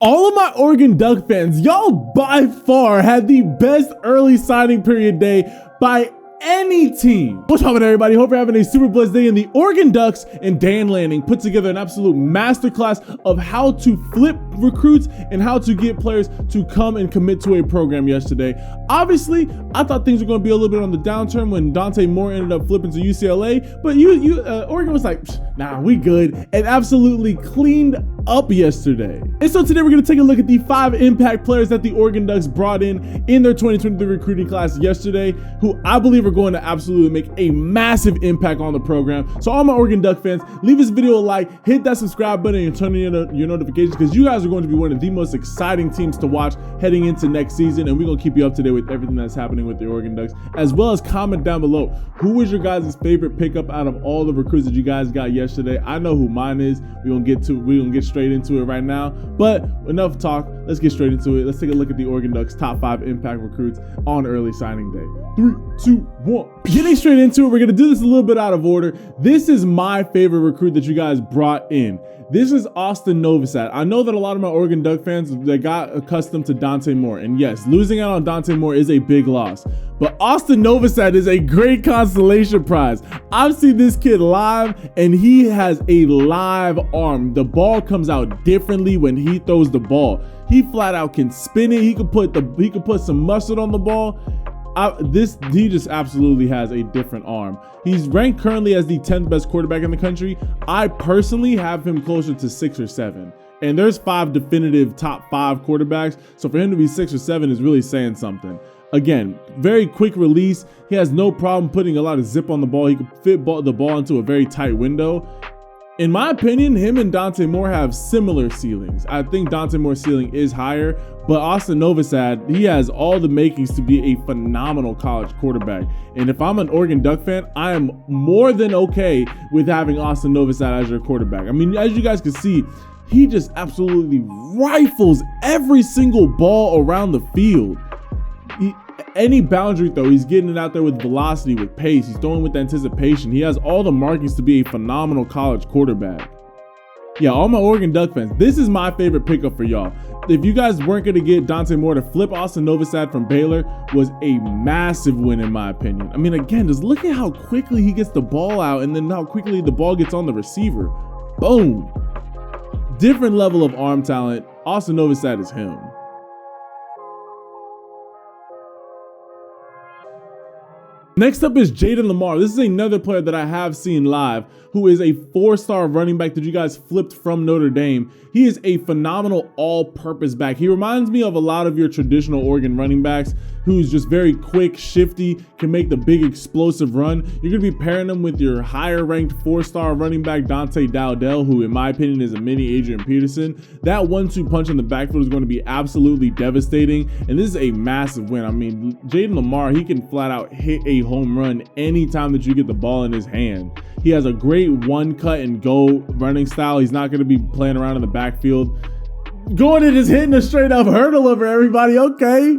All of my Oregon Duck fans, y'all by far had the best early signing period day by any team. What's up, everybody? Hope you're having a super blessed day. And the Oregon Ducks and Dan Lanning put together an absolute masterclass of how to flip recruits and how to get players to come and commit to a program yesterday. Obviously, I thought things were going to be a little bit on the downturn when Dante Moore ended up flipping to UCLA, but Oregon was like, nah, we good, and absolutely cleaned up yesterday. And so today we're going to take a look at the 5 impact players that the Oregon Ducks brought in their 2023 recruiting class yesterday, who I believe are going to absolutely make a massive impact on the program. So all my Oregon Duck fans, leave this video a like, hit that subscribe button, and turn on your notifications, because you guys are going to be one of the most exciting teams to watch heading into next season, and we're going to keep you up to date with everything that's happening with the Oregon Ducks, as well as comment down below who was your guys' favorite pickup out of all the recruits that you guys got yesterday. I know who mine is. We're gonna get straight into it right now, but enough talk, let's get straight into it. Let's take a look at the Oregon Ducks top 5 impact recruits on early signing day. 3, 2, 1. Getting straight into it, we're gonna do this a little bit out of order. This is my favorite recruit that you guys brought in. This is Austin Novus. I know that a lot of my Oregon Duck fans, they got accustomed to Dante Moore, and yes, losing out on Dante Moore is a big loss, but Austin Novus is a great consolation prize. I've seen this kid live, and he has a live arm. The ball comes out differently when he throws the ball. He flat out can spin it. He could put some mustard on the ball. He just absolutely has a different arm. He's ranked currently as the 10th best quarterback in the country. I personally have him closer to 6 or 7. And there's 5 definitive top 5 quarterbacks. So for him to be 6 or 7 is really saying something. Again, very quick release. He has no problem putting a lot of zip on the ball. He can fit the ball into a very tight window. In my opinion, him and Dante Moore have similar ceilings. I think Dante Moore's ceiling is higher, but Austin Novus, he has all the makings to be a phenomenal college quarterback. And if I'm an Oregon Duck fan, I am more than okay with having Austin Novus as your quarterback. I mean, as you guys can see, he just absolutely rifles every single ball around the field. Any boundary throw, he's getting it out there with velocity, with pace. He's throwing with anticipation. He has all the markings to be a phenomenal college quarterback. Yeah, all my Oregon Duck fans, this is my favorite pickup for y'all. If you guys weren't going to get Dante Moore, to flip Austin Novus from Baylor was a massive win in my opinion. I mean, again, just look at how quickly he gets the ball out and then how quickly the ball gets on the receiver. Boom. Different level of arm talent. Austin Novus is him. Next up is Jaden Lamar. This is another player that I have seen live, who is a 4-star running back that you guys flipped from Notre Dame. He is a phenomenal all-purpose back. He reminds me of a lot of your traditional Oregon running backs, who's just very quick, shifty, can make the big explosive run. You're going to be pairing him with your higher-ranked 4-star running back, Dante Dowdell, who in my opinion is a mini Adrian Peterson. That 1-2 punch in the backfield is going to be absolutely devastating, and this is a massive win. I mean, Jaden Lamar, he can flat out hit a home run anytime that you get the ball in his hand. He has a great one-cut-and-go running style. He's not going to be playing around in the backfield. Going and just hitting a straight-up hurdle over everybody, okay.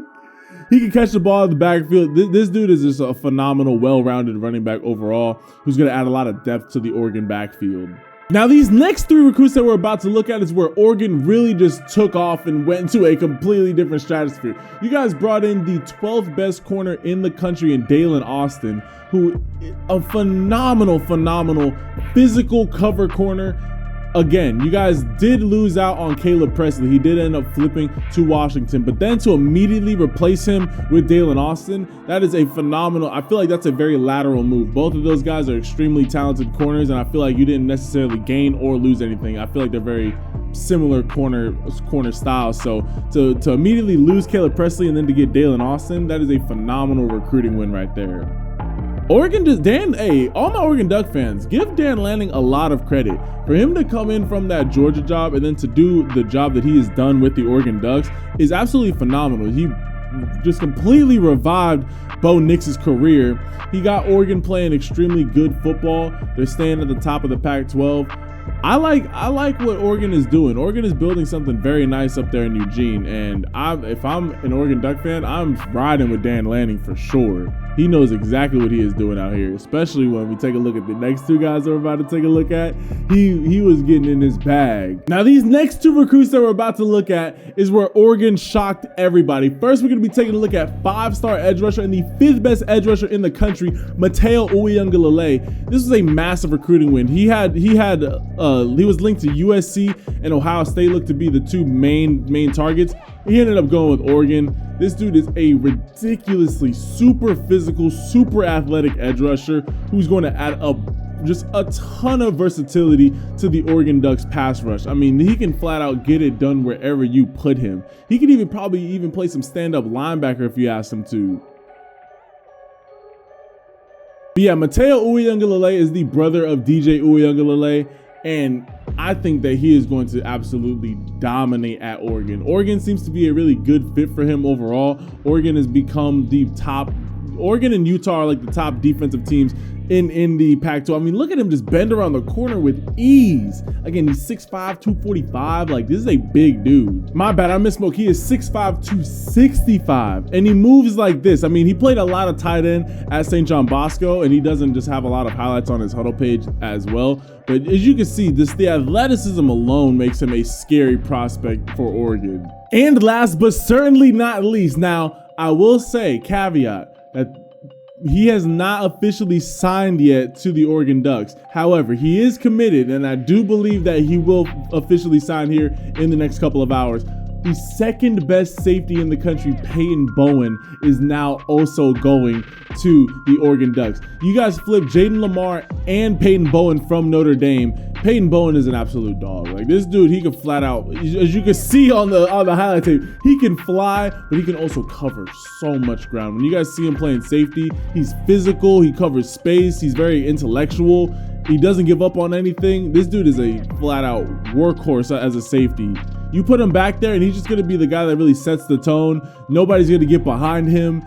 He can catch the ball in the backfield. This dude is just a phenomenal, well-rounded running back overall, who's going to add a lot of depth to the Oregon backfield. Now, these next 3 recruits that we're about to look at is where Oregon really just took off and went into a completely different stratosphere. You guys brought in the 12th best corner in the country in Dalen Austin, who a phenomenal physical cover corner. Again, you guys did lose out on Caleb Presley. He did end up flipping to Washington, but then to immediately replace him with Dalen Austin, that is a phenomenal, I feel like that's a very lateral move. Both of those guys are extremely talented corners, and I feel like you didn't necessarily gain or lose anything. I feel like they're very similar corner styles. So to immediately lose Caleb Presley and then to get Dalen Austin, that is a phenomenal recruiting win right there. All my Oregon Duck fans, give Dan Lanning a lot of credit. For him to come in from that Georgia job and then to do the job that he has done with the Oregon Ducks is absolutely phenomenal. He just completely revived Bo Nix's career. He got Oregon playing extremely good football. They're staying at the top of the Pac-12. I like what Oregon is doing. Oregon is building something very nice up there in Eugene, and if I'm an Oregon Duck fan, I'm riding with Dan Lanning for sure. He knows exactly what he is doing out here, especially when we take a look at the next two guys that we're about to take a look at. He was getting in his bag. Now, these next two recruits that we're about to look at is where Oregon shocked everybody. First, we're going to be taking a look at 5-star edge rusher and the 5th best edge rusher in the country, Matteo Uele. This was a massive recruiting win. He was linked to USC and Ohio State, looked to be the two main targets. He ended up going with Oregon. This dude is a ridiculously super physical, super athletic edge rusher who's going to add up just a ton of versatility to the Oregon Ducks pass rush. I mean, he can flat out get it done wherever you put him. He can probably even play some stand-up linebacker if you ask him to. But yeah, Matteo Uele is the brother of DJ Uele, and I think that he is going to absolutely dominate at Oregon. Oregon seems to be a really good fit for him overall. Oregon has become Oregon and Utah are like the top defensive teams in the Pac-12. I mean, look at him just bend around the corner with ease. Again, he's 6'5", 245. Like, this is a big dude. My bad, I misspoke. He is 6'5", 265. And he moves like this. I mean, he played a lot of tight end at St. John Bosco, and he doesn't just have a lot of highlights on his huddle page as well. But as you can see, the athleticism alone makes him a scary prospect for Oregon. And last but certainly not least, now, I will say, caveat, that he has not officially signed yet to the Oregon Ducks. However, he is committed, and I do believe that he will officially sign here in the next couple of hours. The 2nd best safety in the country, Peyton Bowen, is now also going to the Oregon Ducks. You guys flip Jaden Lamar and Peyton Bowen from Notre Dame. Peyton Bowen is an absolute dog. Like, this dude, he can flat out, as you can see on the highlight tape, he can fly, but he can also cover so much ground. When you guys see him playing safety, he's physical, he covers space, he's very intellectual. He doesn't give up on anything. This dude is a flat out workhorse as a safety. You put him back there and he's just going to be the guy that really sets the tone. Nobody's going to get behind him.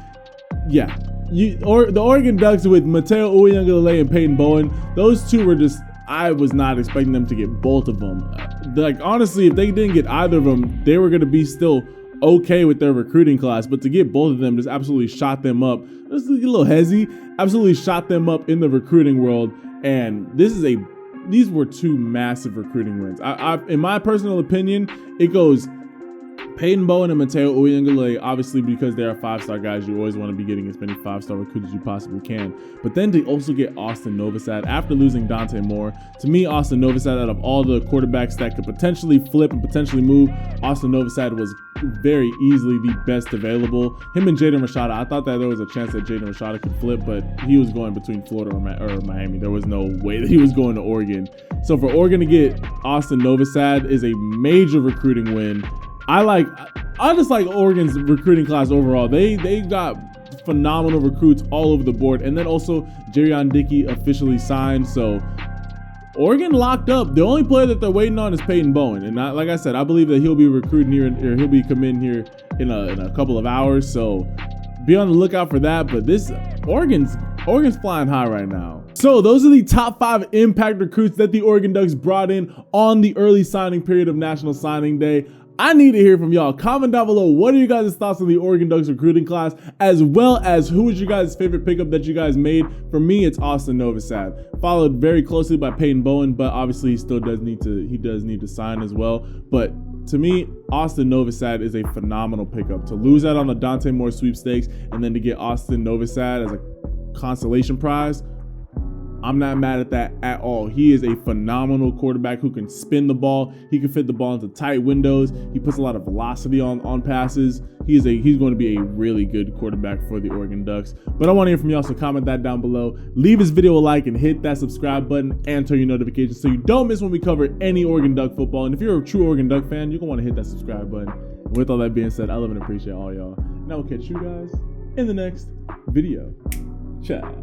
Yeah. The Oregon Ducks with Matteo Uele and Peyton Bowen, those two were just, I was not expecting them to get both of them. Like, honestly, if they didn't get either of them, they were going to be still okay with their recruiting class. But to get both of them just absolutely shot them up. Just a little hezzy. Absolutely shot them up in the recruiting world. And these were two massive recruiting wins. In my personal opinion, it goes Peyton Bowen and Matteo Uele, obviously because they are 5-star guys. You always want to be getting as many 5-star recruits as you possibly can. But then to also get Austin Novus after losing Dante Moore. To me, Austin Novus out of all the quarterbacks that could potentially flip and potentially move, Austin Novus was very easily the best available. Him and Jaden Rashada, I thought that there was a chance that Jaden Rashada could flip, but he was going between Florida or Miami. There was no way that he was going to Oregon. So for Oregon to get Austin Novus is a major recruiting win. I just like Oregon's recruiting class overall. They got phenomenal recruits all over the board. And then also Jerion Dickey officially signed. So Oregon locked up. The only player that they're waiting on is Peyton Bowen. And like I said, I believe that he'll be recruiting here, or he'll be coming here in a couple of hours. So be on the lookout for that. But Oregon's flying high right now. So those are the top 5 impact recruits that the Oregon Ducks brought in on the early signing period of National Signing Day. I need to hear from y'all. Comment down below, what are you guys' thoughts on the Oregon Ducks recruiting class, as well as who is your guys' favorite pickup that you guys made? For me, it's Austin Novus, followed very closely by Peyton Bowen, but obviously he still does need to sign as well. But to me, Austin Novus is a phenomenal pickup. To lose out on the Dante Moore sweepstakes and then to get Austin Novus as a consolation prize, I'm not mad at that at all. He is a phenomenal quarterback who can spin the ball. He can fit the ball into tight windows. He puts a lot of velocity on passes. He's going to be a really good quarterback for the Oregon Ducks. But I want to hear from y'all, so comment that down below. Leave this video a like and hit that subscribe button and turn your notifications so you don't miss when we cover any Oregon Duck football. And if you're a true Oregon Duck fan, you're going to want to hit that subscribe button. And with all that being said, I love and appreciate all y'all. And I will catch you guys in the next video. Ciao.